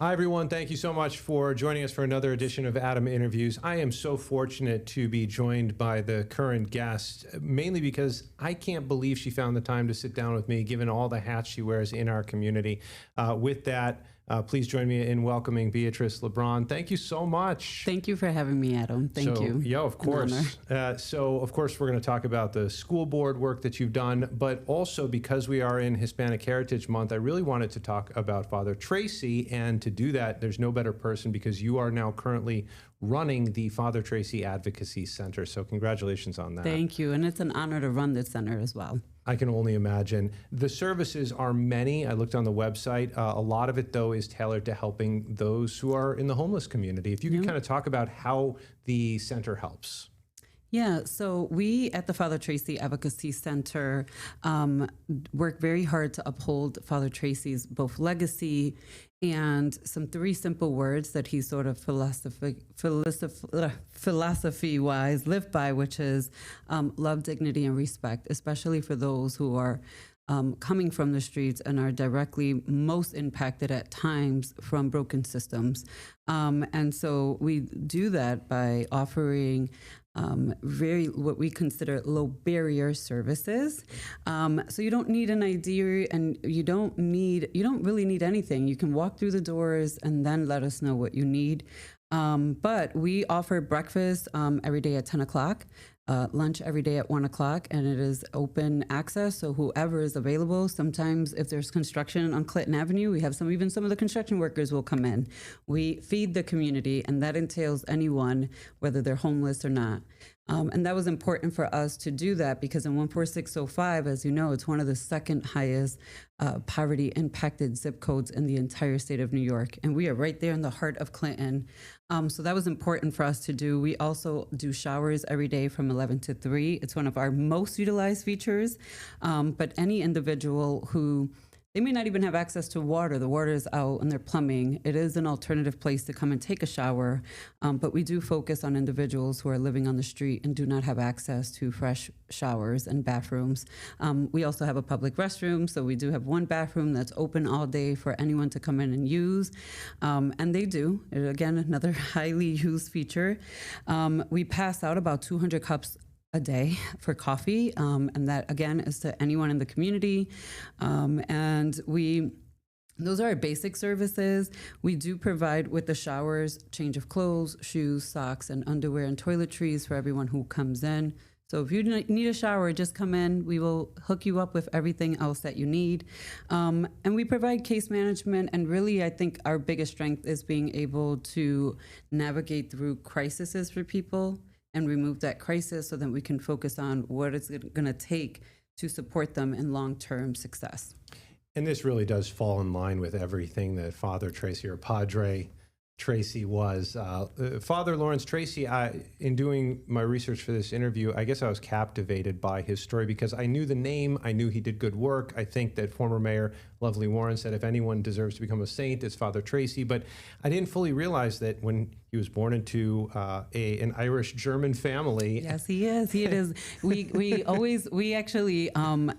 Hi, everyone. Thank you so much for joining us for another edition of Adam Interviews. I am so fortunate to be joined by the current guest, mainly because I can't believe she found the time to sit down with me, given all the hats she wears in our community. With that, please join me in welcoming Beatriz Lebron. Thank you so much. Thank you for having me, Adam. Thank you. Yeah, of course. Of course, we're going to talk about the school board work that you've done, but also because we are in Hispanic Heritage Month, I really wanted to talk about Father Tracy. And to do that, there's no better person because you are now currently running the Father Tracy Advocacy Center. So congratulations on that. Thank you. And it's an honor to run this center as well. I can only imagine. The services are many. I looked on the website. A lot of it, though, is tailored to helping those who are in the homeless community. If you could kind of talk about how the center helps. Yeah, so we at the Father Tracy Advocacy Center work very hard to uphold Father Tracy's both legacy and some three simple words that he sort of philosophy-wise lived by, which is love, dignity, and respect, especially for those who are coming from the streets and are directly most impacted at times from broken systems. And so we do that by offering what we consider low barrier services. So you don't need an ID and you don't really need anything. You can walk through the doors and then let us know what you need. But we offer breakfast every day at 10 o'clock. Lunch every day at 1 o'clock, and it is open access, so whoever is available. Sometimes if there's construction on Clinton Avenue, we have some of the construction workers will come in. We feed the community, and that entails anyone, whether they're homeless or not. And that was important for us to do that because in 14605, as you know, it's one of the second highest poverty impacted zip codes in the entire state of New York. And we are right there in the heart of Clinton. So that was important for us to do. We also do showers every day from 11 to 3. It's one of our most utilized features. But any individual who they may not even have access to water. The water is out and they're plumbing. It is an alternative place to come and take a shower. But we do focus on individuals who are living on the street and do not have access to fresh showers and bathrooms. We also have a public restroom. So we do have one bathroom that's open all day for anyone to come in and use. And they do. Again, another highly used feature. We pass out about 200 cups a day for coffee, and that again is to anyone in the community. Those are our basic services. We do provide with the showers, change of clothes, shoes, socks, and underwear and toiletries for everyone who comes in. So if you need a shower, just come in. We will hook you up with everything else that you need. And we provide case management. And really, I think our biggest strength is being able to navigate through crises for people and remove that crisis so that we can focus on what it's going to take to support them in long-term success. And this really does fall in line with everything that Father Tracy or Padre Tracy was. Father Lawrence Tracy, in doing my research for this interview, I guess I was captivated by his story because I knew the name, I knew he did good work. I think that former Mayor Lovely Warren said if anyone deserves to become a saint, it's Father Tracy. But I didn't fully realize that when he was born into an Irish-German family. Yes, he is. He is. We actually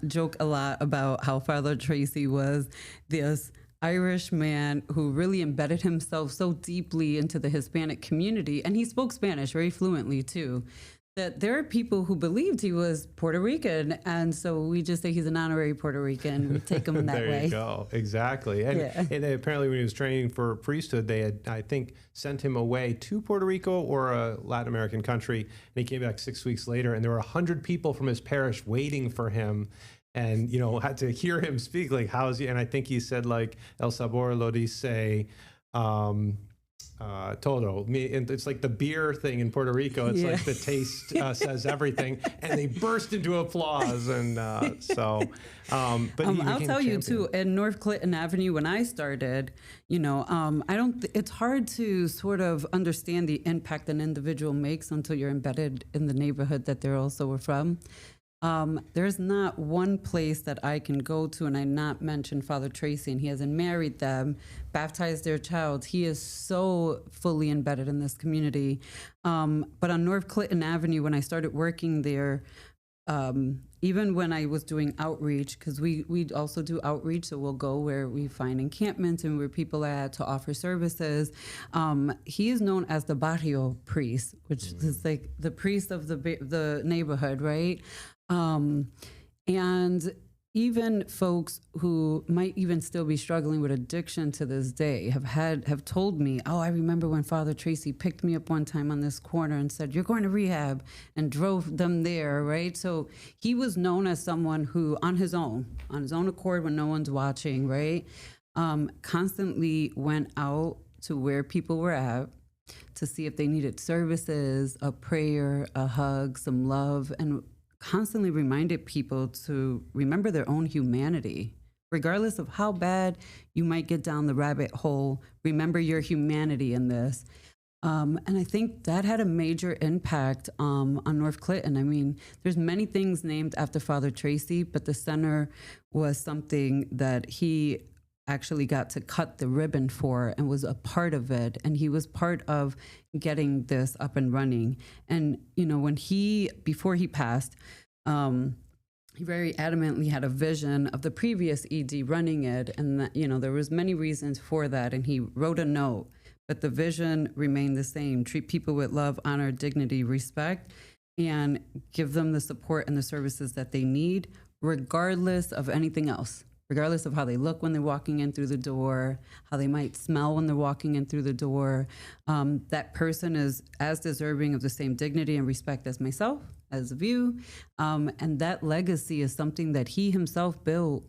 joke a lot about how Father Tracy was this Irish man who really embedded himself so deeply into the Hispanic community. And he spoke Spanish very fluently, too, that there are people who believed he was Puerto Rican. And so we just say he's an honorary Puerto Rican. We take him that way. There you go. Exactly. And, and apparently when he was training for priesthood, they had, I think, sent him away to Puerto Rico or a Latin American country. And he came back 6 weeks later, and there were 100 people from his parish waiting for him. And, you know, had to hear him speak, like, how's he? And I think he said, like, El sabor lo dice todo. It's like the beer thing in Puerto Rico. It's like the taste says everything. And they burst into applause. And but I'll tell you, too, in North Clinton Avenue, when I started, you know, it's hard to sort of understand the impact an individual makes until you're embedded in the neighborhood that they're also from. There's not one place that I can go to and I not mention Father Tracy, and he hasn't married them, baptized their child. He is so fully embedded in this community. But on North Clinton Avenue, when I started working there, Even when I was doing outreach, because we also do outreach, so we'll go where we find encampments and where people are at to offer services. He is known as the barrio priest, which is like the priest of the neighborhood, right? And even folks who might even still be struggling with addiction to this day have told me, oh, I remember when Father Tracy picked me up one time on this corner and said, you're going to rehab, and drove them there, right? So he was known as someone who, on his own accord, when no one's watching, right, constantly went out to where people were at to see if they needed services, a prayer, a hug, some love, and constantly reminded people to remember their own humanity. Regardless of how bad you might get down the rabbit hole, remember your humanity in this. And I think that had a major impact on North Clinton. I mean, there's many things named after Father Tracy, but the center was something that he actually got to cut the ribbon for and was a part of it. And he was part of getting this up and running. And, you know, before he passed, he very adamantly had a vision of the previous ED running it. And that, you know, there was many reasons for that. And he wrote a note, but the vision remained the same: treat people with love, honor, dignity, respect, and give them the support and the services that they need, regardless of anything else. Regardless of how they look when they're walking in through the door, how they might smell when they're walking in through the door, that person is as deserving of the same dignity and respect as myself, as you. And that legacy is something that he himself built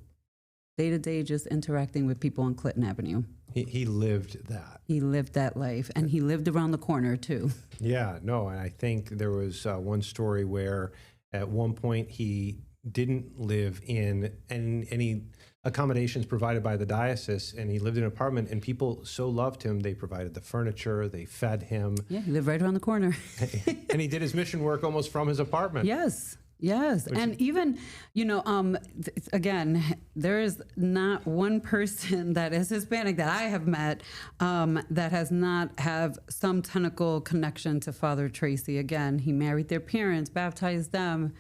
day to day, just interacting with people on Clinton Avenue. He lived that. He lived that life, and he lived around the corner too. Yeah, no, and I think there was one story where at one point he didn't live in any accommodations provided by the diocese, and he lived in an apartment, and people so loved him, they provided the furniture, they fed him. Yeah, he lived right around the corner. And he did his mission work almost from his apartment. Yes. And even, you know, again, there is not one person that is Hispanic that I have met that has not have some tentacle connection to Father Tracy. Again, he married their parents, baptized them.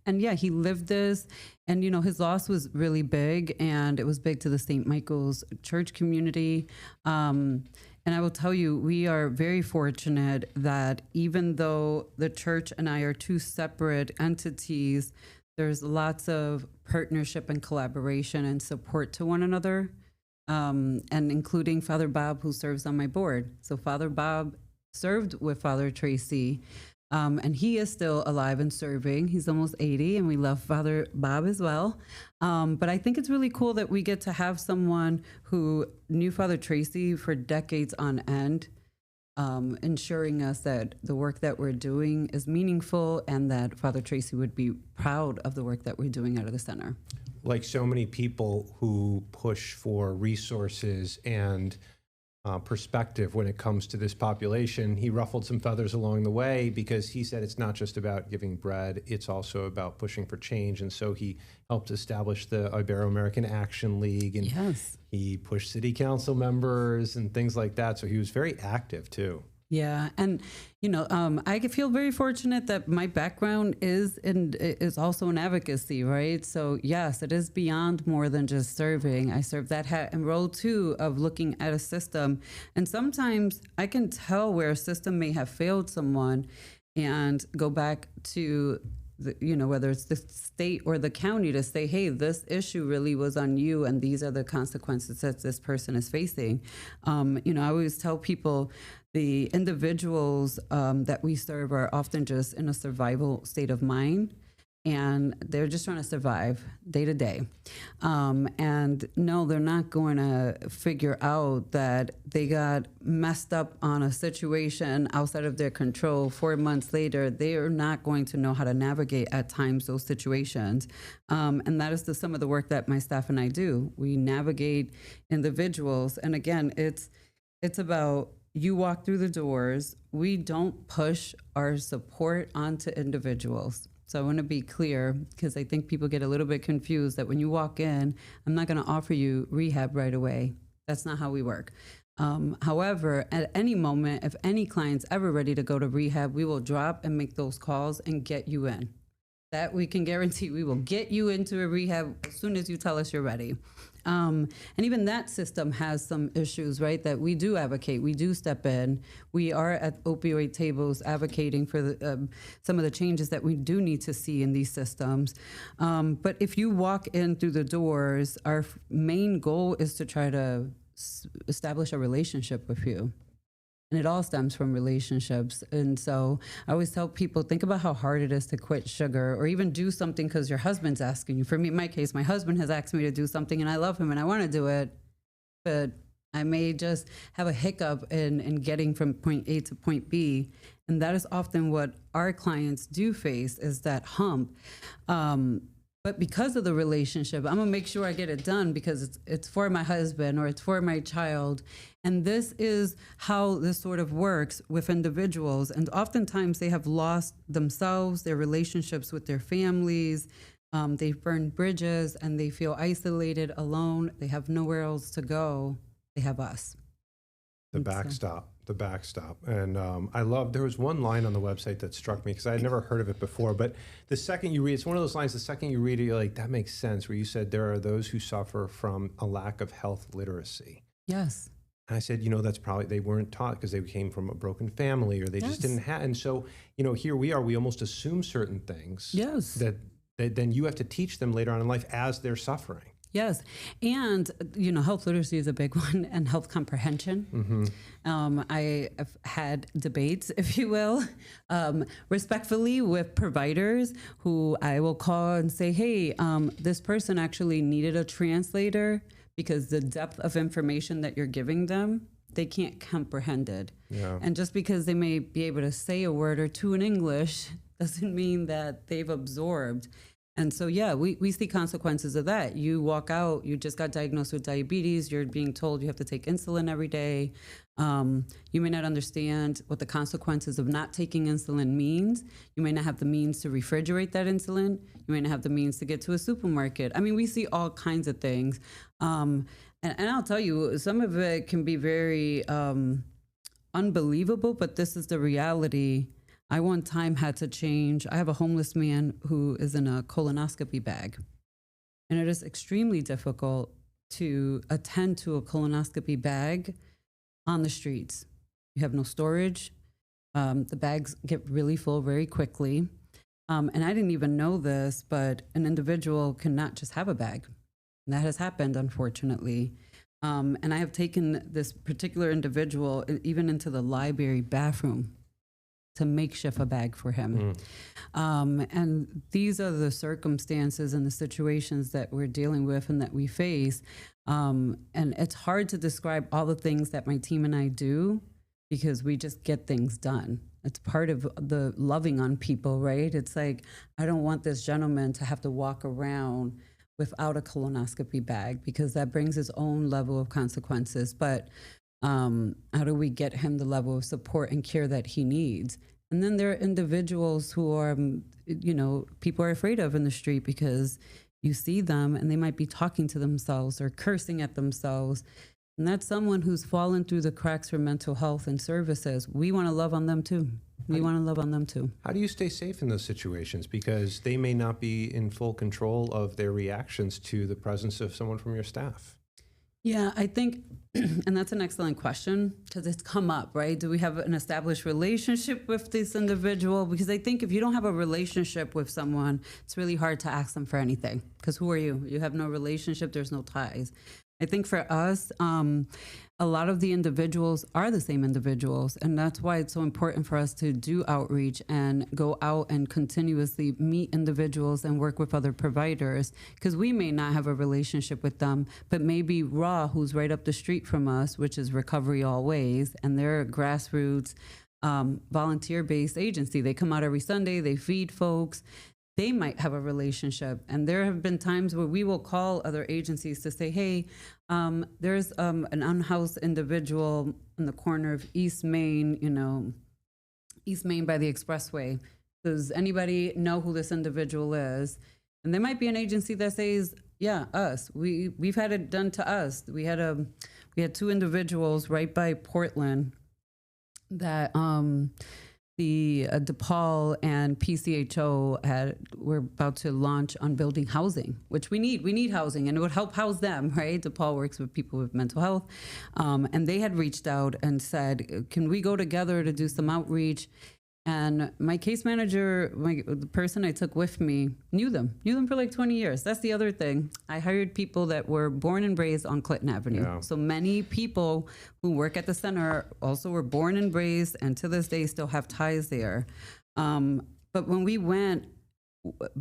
And yeah, he lived this, and, you know, his loss was really big, and it was big to the St. Michael's church community. And I will tell you, we are very fortunate that even though the church and I are two separate entities, there's lots of partnership and collaboration and support to one another, and including Father Bob, who serves on my board. So Father Bob served with Father Tracy, and he is still alive and serving. He's almost 80, and we love Father Bob as well. But I think it's really cool that we get to have someone who knew Father Tracy for decades on end, ensuring us that the work that we're doing is meaningful, and that Father Tracy would be proud of the work that we're doing out of the center. Like so many people who push for resources and perspective when it comes to this population, he ruffled some feathers along the way, because he said it's not just about giving bread, it's also about pushing for change. And so he helped establish the Ibero-American Action League, and yes, he pushed city council members and things like that. So he was very active too. Yeah, and you know, I feel very fortunate that my background is also in advocacy, right? So yes, it is beyond more than just serving. I serve that hat and role too of looking at a system, and sometimes I can tell where a system may have failed someone, and go back to you know, whether it's the state or the county, to say, hey, this issue really was on you, and these are the consequences that this person is facing. You know, I always tell people the individuals that we serve are often just in a survival state of mind, and they're just trying to survive day to day. And no, they're not going to figure out that they got messed up on a situation outside of their control 4 months later. They are not going to know how to navigate at times those situations. And that is some of the work that my staff and I do. We navigate individuals. And again, it's about, you walk through the doors. We don't push our support onto individuals. So I want to be clear, because I think people get a little bit confused that when you walk in, I'm not going to offer you rehab right away. That's not how we work. However, at any moment, if any client's ever ready to go to rehab, we will drop and make those calls and get you in. That we can guarantee. We will get you into a rehab as soon as you tell us you're ready. And even that system has some issues, right? That we do advocate, we do step in. We are at opioid tables advocating for some of the changes that we do need to see in these systems. But if you walk in through the doors, our main goal is to try to establish a relationship with you. And it all stems from relationships. And so I always tell people, think about how hard it is to quit sugar or even do something because your husband's asking you. For me, in my case, my husband has asked me to do something and I love him and I want to do it, but I may just have a hiccup in getting from point A to point B. And that is often what our clients do face, is that hump. But because of the relationship, I'm gonna make sure I get it done because it's for my husband or it's for my child. And this is how this sort of works with individuals. And oftentimes they have lost themselves, their relationships with their families. They've burned bridges and they feel isolated, alone. They have nowhere else to go. They have us. The backstop. And there was one line on the website that struck me because I had never heard of it before, but the second you read, it's one of those lines, the second you read it, you're like, that makes sense, where you said there are those who suffer from a lack of health literacy. Yes. And I said, that's probably, they weren't taught because they came from a broken family or they just didn't have, and so, here we are, we almost assume certain things that then you have to teach them later on in life as they're suffering. Yes. And, health literacy is a big one, and health comprehension. Mm-hmm. I have had debates, if you will, respectfully with providers who I will call and say, hey, this person actually needed a translator because the depth of information that you're giving them, they can't comprehend it. Yeah. And just because they may be able to say a word or two in English doesn't mean that they've absorbed. And so, we see consequences of that. You walk out, you just got diagnosed with diabetes, you're being told you have to take insulin every day. You may not understand what the consequences of not taking insulin means. You may not have the means to refrigerate that insulin. You may not have the means to get to a supermarket. I mean, we see all kinds of things. And I'll tell you, some of it can be very unbelievable, but this is the reality. I one time had to change. I have a homeless man who is in a colonoscopy bag. And it is extremely difficult to attend to a colonoscopy bag on the streets. You have no storage. The bags get really full very quickly. And I didn't even know this, but an individual cannot just have a bag. And that has happened, unfortunately. And I have taken this particular individual even into the library bathroom to makeshift a bag for him. And these are the circumstances and the situations that we're dealing with and that we face. And it's hard to describe all the things that my team and I do because we just get things done. It's part of the loving on people, right? It's like, I don't want this gentleman to have to walk around without a colonoscopy bag because that brings its own level of consequences. But how do we get him the level of support and care that he needs? And then there are individuals who are, people are afraid of in the street because you see them and they might be talking to themselves or cursing at themselves. And that's someone who's fallen through the cracks for mental health and services. We want to love on them too. How do you stay safe in those situations? Because they may not be in full control of their reactions to the presence of someone from your staff. Yeah, I think, and that's an excellent question because it's come up, right? Do we have an established relationship with this individual? Because I think if you don't have a relationship with someone, it's really hard to ask them for anything because who are you? You have no relationship, there's no ties. I think for us, a lot of the individuals are the same individuals, and that's why it's so important for us to do outreach and go out and continuously meet individuals and work with other providers, because we may not have a relationship with them, but maybe Raw, who's right up the street from us, which is Recovery All Ways, and they're a grassroots volunteer-based agency. They come out every Sunday, they feed folks. They might have a relationship. And there have been times where we will call other agencies to say, hey, there's an unhoused individual in the corner of East Main, East Main by the expressway. Does anybody know who this individual is? And there might be an agency that says, yeah, us. We've had it done to us. We had two individuals right by Portland that the the DePaul and PCHO were about to launch on building housing, which we need. We need housing, and it would help house them, right? DePaul works with people with mental health, and they had reached out and said, "Can we go together to do some outreach?" And my case manager, the person I took with me, knew them for like 20 years. That's the other thing. I hired people that were born and raised on Clinton Avenue. Yeah. So many people who work at the center also were born and raised, and to this day still have ties there. But when we went,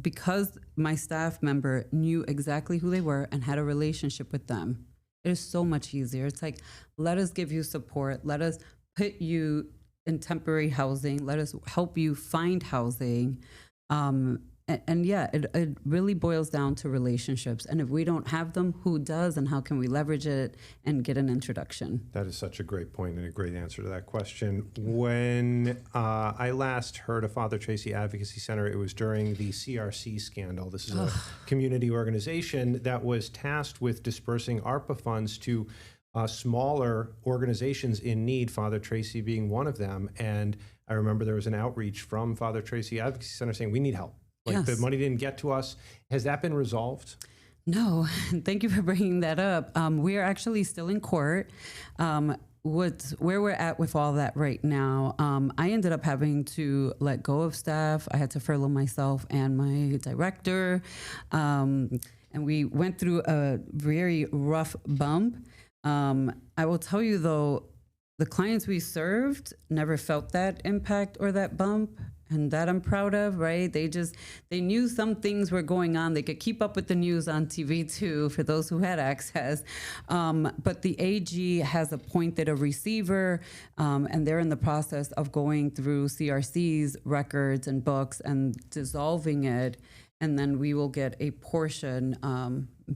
because my staff member knew exactly who they were and had a relationship with them, it is so much easier. It's like, let us give you support. Let us put you in temporary housing. Let us help you find housing. And yeah, it really boils down to relationships. And if we don't have them, who does, and how can we leverage it and get an introduction? That is such a great point and a great answer to that question. When I last heard of Father Tracy Advocacy Center, it was during the CRC scandal. This is a community organization that was tasked with dispersing ARPA funds to smaller organizations in need, Father Tracy being one of them. And I remember there was an outreach from Father Tracy Advocacy Center saying, we need help. Like, yes, the money didn't get to us. Has that been resolved? No, thank you for bringing that up. We are actually still in court. Where we're at with all that right now, I ended up having to let go of staff. I had to furlough myself and my director. And we went through a very rough bump. I will tell you though, the clients we served never felt that impact or that bump, and that I'm proud of, right? They knew some things were going on. They could keep up with the news on TV too, for those who had access. But the AG has appointed a receiver, and they're in the process of going through CRC's records and books and dissolving it. And then we will get a portion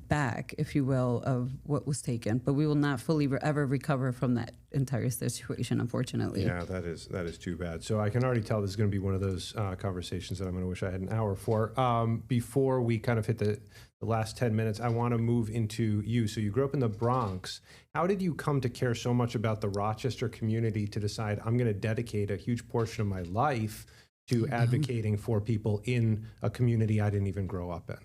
back, if you will, of what was taken. But we will not fully ever recover from that entire situation, unfortunately. Yeah, that is too bad. So I can already tell this is going to be one of those conversations that I'm going to wish I had an hour for. Before we kind of hit the last 10 minutes, I want to move into you. So you grew up in the Bronx. How did you come to care so much about the Rochester community to decide, I'm going to dedicate a huge portion of my life to advocating for people in a community I didn't even grow up in?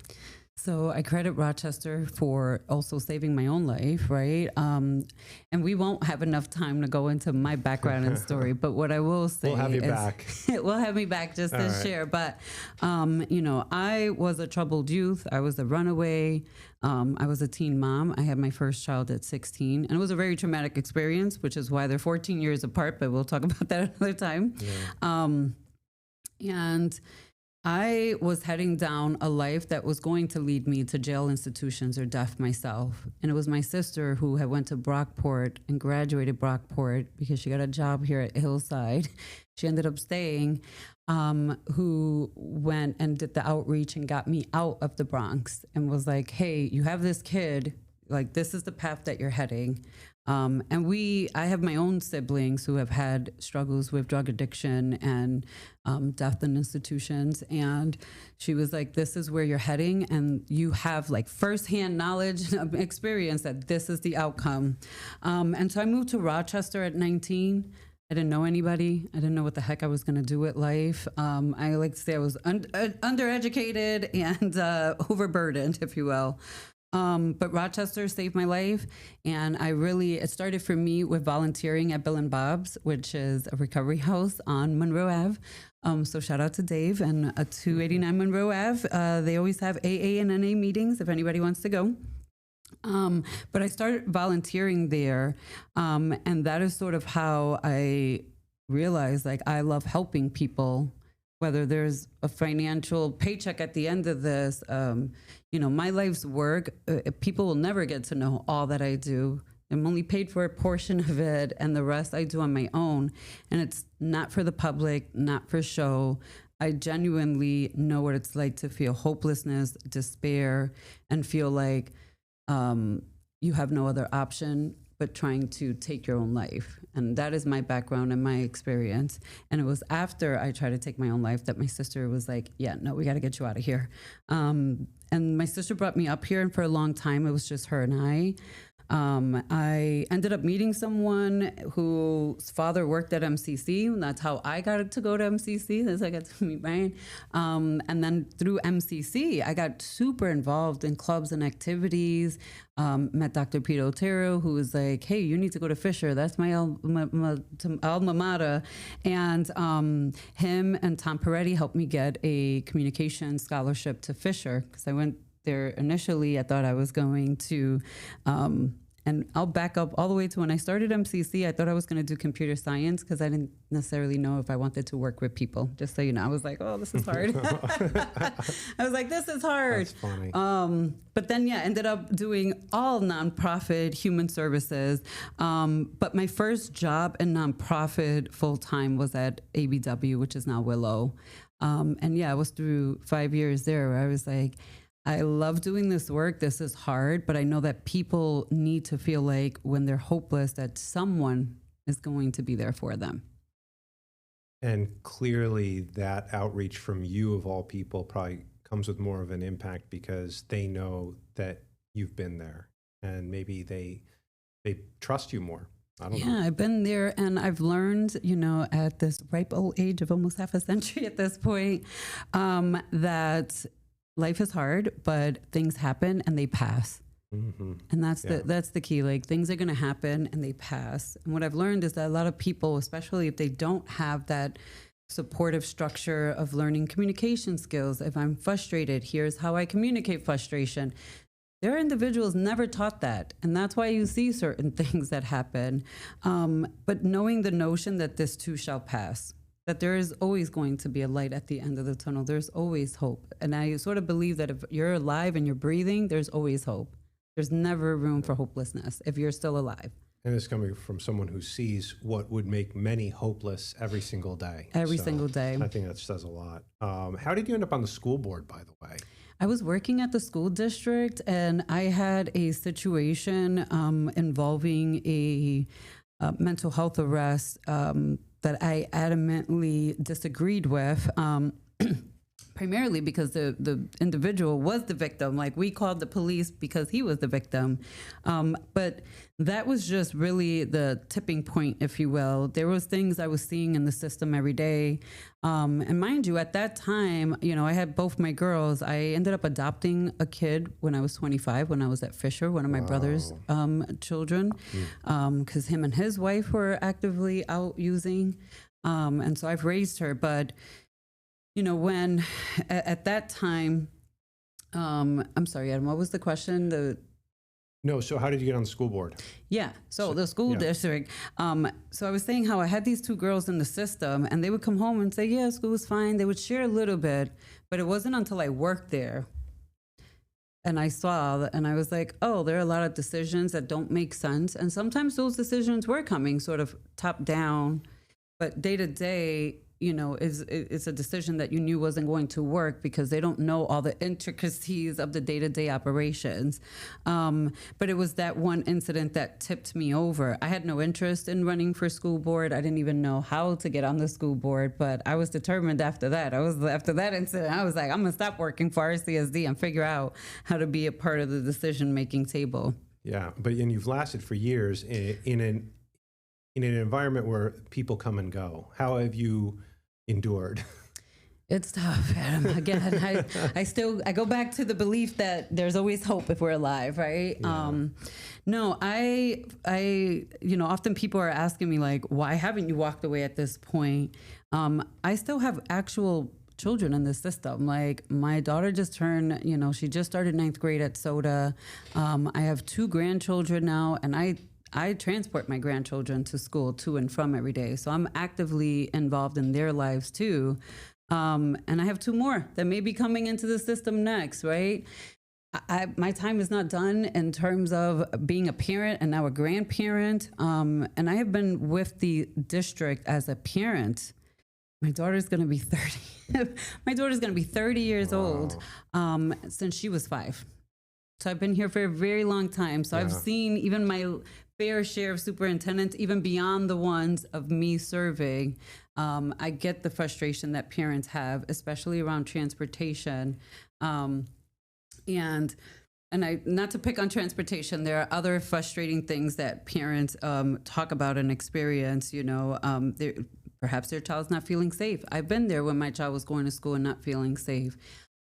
So I credit Rochester for also saving my own life, right? And we won't have enough time to go into my background and story, but what I will say we'll have you back. We'll have me back just to share. But, I was a troubled youth. I was a runaway. I was a teen mom. I had my first child at 16, and it was a very traumatic experience, which is why they're 14 years apart, but we'll talk about that another time. Yeah. And I was heading down a life that was going to lead me to jail institutions or death myself. And it was my sister who had went to Brockport and graduated Brockport because she got a job here at Hillside. She ended up staying, who went and did the outreach and got me out of the Bronx and was like, hey, you have this kid, like this is the path that you're heading. I have my own siblings who have had struggles with drug addiction and death in institutions. And she was like, this is where you're heading. And you have like firsthand knowledge and experience that this is the outcome. And so I moved to Rochester at 19. I didn't know anybody. I didn't know what the heck I was going to do with life. I like to say I was undereducated and overburdened, if you will. But Rochester saved my life, and it started for me with volunteering at Bill and Bob's, which is a recovery house on Monroe Ave. So shout out to Dave and 289 Monroe Ave. They always have AA and NA meetings if anybody wants to go. But I started volunteering there, and that is sort of how I realized, like, I love helping people, whether there's a financial paycheck at the end of this. My life's work, people will never get to know all that I do. I'm only paid for a portion of it, and the rest I do on my own. And it's not for the public, not for show. I genuinely know what it's like to feel hopelessness, despair, and feel like you have no other option but trying to take your own life. And that is my background and my experience. And it was after I tried to take my own life that my sister was like, yeah, no, we got to get you out of here. And my sister brought me up here, and for a long time, it was just her and I. I ended up meeting someone whose father worked at MCC, and that's how I got to go to MCC. That's how I got to meet Brian. And then through MCC, I got super involved in clubs and activities. Met Dr. Pete Otero, who was like, hey, you need to go to Fisher. That's my alma mater. And him and Tom Peretti helped me get a communication scholarship to Fisher, because I went there initially. I thought I was going to, and I'll back up all the way to when I started MCC. I thought I was going to do computer science because I didn't necessarily know if I wanted to work with people. Just so you know, I was like, oh, this is hard. I was like, this is hard. That's funny. But then, yeah, ended up doing all nonprofit human services. But my first job in nonprofit full time was at ABW, which is now Willow. And yeah, I was through 5 years there where I was like, I love doing this work. This is hard, but I know that people need to feel like when they're hopeless that someone is going to be there for them. And clearly that outreach from you of all people probably comes with more of an impact because they know that you've been there and maybe they trust you more. I don't know. Yeah, I've been there and I've learned, you know, at this ripe old age of almost half a century at this point, that life is hard, but things happen and they pass. Mm-hmm. And that's the key. Like, things are going to happen and they pass. And what I've learned is that a lot of people, especially if they don't have that supportive structure of learning communication skills, if I'm frustrated, here's how I communicate frustration. There are individuals never taught that. And that's why you see certain things that happen. But knowing the notion that this too shall pass, that there is always going to be a light at the end of the tunnel. There's always hope. And I sort of believe that if you're alive and you're breathing, there's always hope. There's never room for hopelessness if you're still alive. And it's coming from someone who sees what would make many hopeless every single day. Every single day. I think that says a lot. How did you end up on the school board, by the way? I was working at the school district and I had a situation involving a mental health arrest that I adamantly disagreed with, primarily because the individual was the victim. Like, we called the police because he was the victim. But that was just really the tipping point, if you will. There was things I was seeing in the system every day. And mind you, at that time, you know, I had both my girls. I ended up adopting a kid when I was 25, when I was at Fisher, one of my brother's children, because him and his wife were actively out using. And so I've raised her. But, you know, when at that time, I'm sorry, Adam, what was the question? No, so how did you get on the school board? Yeah, so the school district. So I was saying how I had these two girls in the system and they would come home and say, yeah, school was fine. They would share a little bit, but it wasn't until I worked there and I saw and I was like, oh, there are a lot of decisions that don't make sense. And sometimes those decisions were coming sort of top down, but day to day, you know, it's a decision that you knew wasn't going to work because they don't know all the intricacies of the day-to-day operations. But it was that one incident that tipped me over. I had no interest in running for school board. I didn't even know how to get on the school board, but I was determined after that. After that incident, I was like, I'm gonna stop working for RCSD and figure out how to be a part of the decision-making table. Yeah, and you've lasted for years in an environment where people come and go. How have you endured? It's tough, Adam. Again, I go back to the belief that there's always hope if we're alive, right? Yeah. No, I, you know, often people are asking me like, why haven't you walked away at this point? I still have actual children in the system. Like, my daughter just turned, you know, she just started 9th grade at SOTA. I have 2 grandchildren now, and I transport my grandchildren to school to and from every day. So I'm actively involved in their lives too. And I have 2 more that may be coming into the system next, right? My time is not done in terms of being a parent and now a grandparent. And I have been with the district as a parent. My daughter's going to be 30. My daughter's going to be 30 years old since she was 5. So I've been here for a very long time. So I've seen even my fair share of superintendents, even beyond the ones of me serving. I get the frustration that parents have, especially around transportation. And And not to pick on transportation, there are other frustrating things that parents talk about and experience. Perhaps their child's not feeling safe. I've been there when my child was going to school and not feeling safe.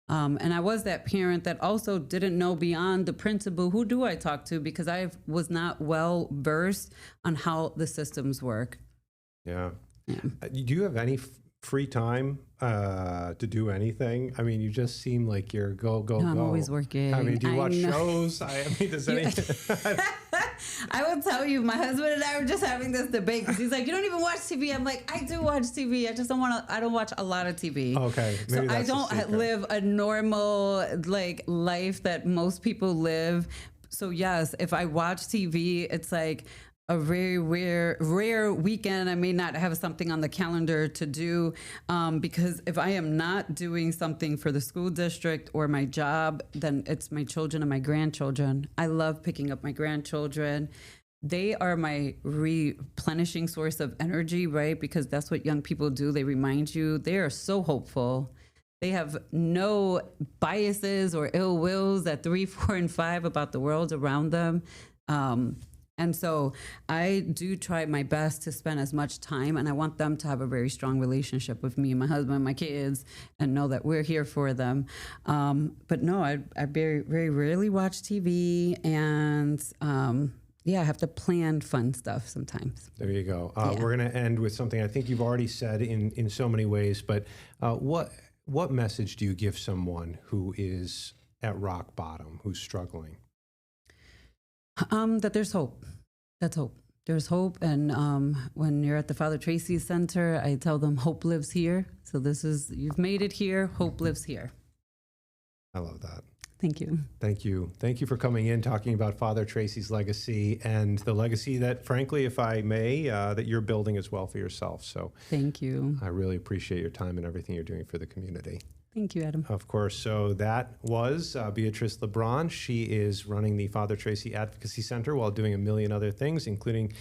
And I was that parent that also didn't know beyond the principal, who do I talk to? Because I was not well versed on how the systems work. Yeah. Do you have any free time to do anything? I mean, you just seem like you're go. I'm always working. I mean, do you watch shows? Does any? I will tell you, my husband and I were just having this debate because he's like, "You don't even watch TV." I'm like, "I do watch TV. I just don't want to. I don't watch a lot of TV." Okay, maybe so I don't live a normal life that most people live. So yes, if I watch TV, it's like a very rare weekend. I may not have something on the calendar to do because if I am not doing something for the school district or my job, then it's my children and my grandchildren. I love picking up my grandchildren. They are my replenishing source of energy, right? Because that's what young people do. They remind you. They are so hopeful. They have no biases or ill wills at 3, 4, and 5 about the world around them. And so I do try my best to spend as much time, and I want them to have a very strong relationship with me and my husband and my kids and know that we're here for them. But no, I very, very rarely watch TV, and I have to plan fun stuff sometimes. There you go. We're going to end with something I think you've already said in so many ways, but what message do you give someone who is at rock bottom, who's struggling? That there's hope. That's hope. There's hope. And when you're at the Father Tracy Center, I tell them hope lives here. So you've made it here. Hope lives here. I love that. Thank you. Thank you. Thank you for coming in, talking about Father Tracy's legacy and the legacy that, frankly, if I may, that you're building as well for yourself. So thank you. I really appreciate your time and everything you're doing for the community. Thank you, Adam. Of course. So that was Beatriz Lebron. She is running the Father Tracy Advocacy Center while doing a million other things, including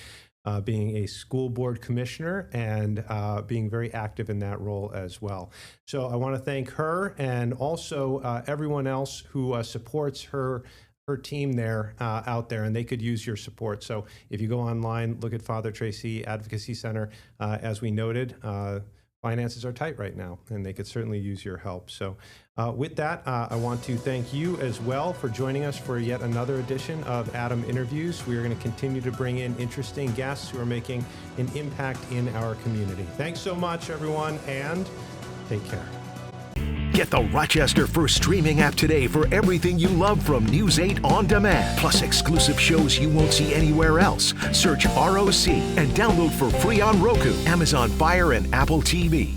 being a school board commissioner and being very active in that role as well. So I want to thank her and also everyone else who supports her team there out there, and they could use your support. So if you go online, look at Father Tracy Advocacy Center. As we noted, finances are tight right now, and they could certainly use your help. So with that, I want to thank you as well for joining us for yet another edition of Adam Interviews. We are going to continue to bring in interesting guests who are making an impact in our community. Thanks so much, everyone, and take care. Get the Rochester First streaming app today for everything you love from News 8 On Demand, plus exclusive shows you won't see anywhere else. Search ROC and download for free on Roku, Amazon Fire, and Apple TV.